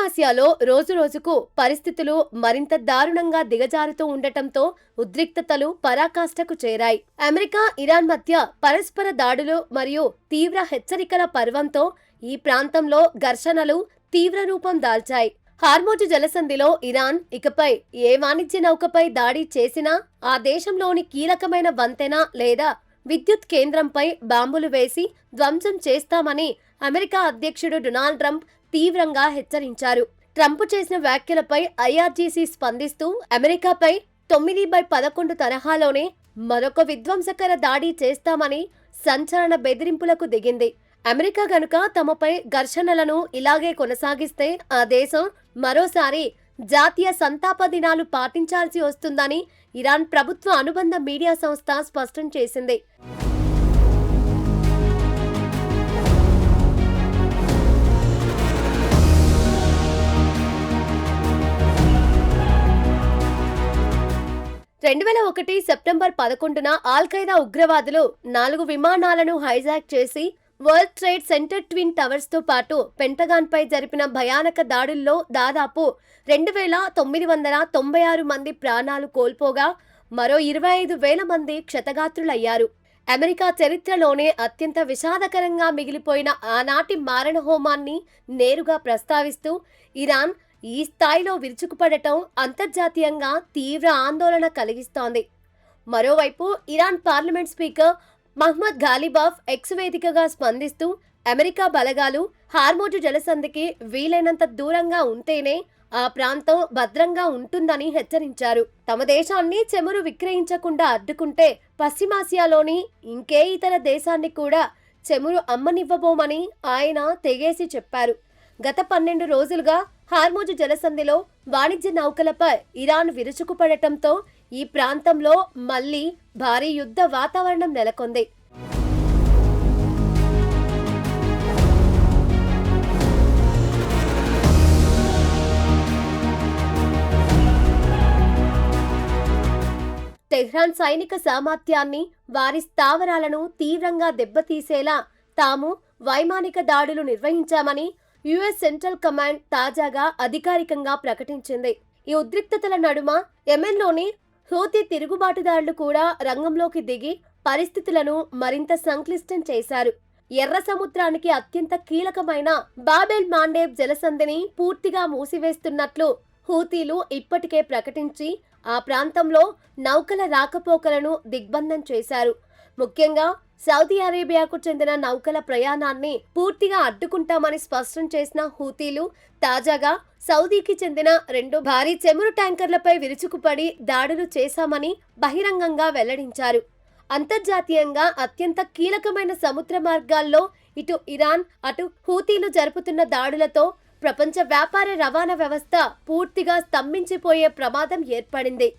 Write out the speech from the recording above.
పశ్చిమాసియాలో రోజురోజుకు పరిస్థితులు మరింత దారుణంగా దిగజారుతూ ఉండటంతో ఉద్రిక్తతలు పరాకాష్ఠకు చేరాయి. అమెరికా, ఇరాన్ మధ్య పరస్పర దాడులు మరియు తీవ్ర హెచ్చరికల పర్వంతో ఈ ప్రాంతంలో ఘర్షణలు తీవ్ర రూపం దాల్చాయి. హార్మోజు జలసంధిలో ఇరాన్ ఇకపై ఏ వాణిజ్య నౌకపై దాడి చేసినా ఆ దేశంలోని కీలకమైన వంతెన లేదా విద్యుత్ కేంద్రంపై బాంబులు వేసి ధ్వంసం చేస్తామని అమెరికా అధ్యక్షుడు డొనాల్డ్ ట్రంప్ తీవ్రంగా హెచ్చరించారు. ట్రంప్ చేసిన వ్యాఖ్యలపై ఐఆర్జీసీ స్పందిస్తూ అమెరికాపై 9/11 తరహాలోనే మరొక విధ్వంసకర దాడి చేస్తామని సంచలన బెదిరింపులకు దిగింది. అమెరికా గనుక తమపై ఘర్షణలను ఇలాగే కొనసాగిస్తే ఆ దేశం మరోసారి జాతీయ సంతాప దినాలు పాటించాల్సి వస్తుందని ఇరాన్ ప్రభుత్వ అనుబంధ మీడియా సంస్థ స్పష్టం చేసింది. సెప్టెంబర్ 11 ఆల్-ఖైదా ఉగ్రవాదులు 4 విమానాలను హైజాక్ చేసి world trade centre twin towers తో పాటు పెంటగాన్ పై జరిపిన భయానక దాడుల్లో దాదాపు 2,996 మంది ప్రాణాలు కోల్పోగా మరో 25,000 మంది క్షతగాత్రులయ్యారు. అమెరికా చరిత్రలోనే అత్యంత విషాదకరంగా మిగిలిపోయిన ఆనాటి మారణహోమాన్ని నేరుగా ప్రస్తావిస్తూ ఇరాన్ ఈ స్థాయిలో విరుచుకుపడటం అంతర్జాతీయంగా తీవ్ర ఆందోళన కలిగిస్తోంది. మరోవైపు Iran parliament speaker Mohammad Ghalibaf X వేదికగా స్పందిస్తూ అమెరికా బలగాలు హార్మోజు జలసంధికి వీలైనంత దూరంగా ఉంటేనే ఆ ప్రాంతం భద్రంగా ఉంటుందని హెచ్చరించారు. తమ దేశాన్ని చమురు విక్రయించకుండా అడ్డుకుంటే పశ్చిమాసియాలోని ఇంకే ఇతర దేశాన్ని కూడా చమురు అమ్మనివ్వబోమని ఆయన తెగేసి చెప్పారు. గత 12 రోజులుగా హార్మోజు జలసంధిలో వాణిజ్య నౌకలపై ఇరాన్ విరుచుకుపడటంతో ఈ ప్రాంతంలో మళ్లీ భారీ యుద్ధ వాతావరణం నెలకొంది. టెహ్రాన్ సైనిక సామర్థ్యాన్ని, వారి స్థావరాలను తీవ్రంగా దెబ్బతీసేలా తాము వైమానిక దాడులు నిర్వహించామని యుఎస్ సెంట్రల్ కమాండ్ తాజాగా అధికారికంగా ప్రకటించింది. ఈ ఉద్రిక్తతల నడుమ యెమెన్లోని హూతీ తిరుగుబాటుదారులు కూడా రంగంలోకి దిగి పరిస్థితులను మరింత సంక్లిష్టం చేశారు. ఎర్ర సముద్రానికి అత్యంత కీలకమైన బాబెల్ మాండేబ్ జలసంధిని పూర్తిగా మూసివేస్తున్నట్లు హూతీలు ఇప్పటికే ప్రకటించి ఆ ప్రాంతంలో నౌకల రాకపోకలను దిగ్బంధం చేశారు. ముఖ్యంగా సౌదీ అరేబియాకు చెందిన నౌకల ప్రయాణాన్ని పూర్తిగా అడ్డుకుంటామని స్పష్టం చేసిన హూతీలు తాజాగా సౌదీకి చెందిన 2 భారీ చమురు ట్యాంకర్లపై విరుచుకుపడి దాడులు చేశామని బహిరంగంగా వెల్లడించారు. అంతర్జాతీయంగా అత్యంత కీలకమైన సముద్ర మార్గాల్లో ఇటు ఇరాన్ అటు హూతీలు జరుపుతున్న దాడులతో ప్రపంచ వ్యాపార రవాణా వ్యవస్థ పూర్తిగా స్తంభించిపోయే ప్రమాదం ఏర్పడింది.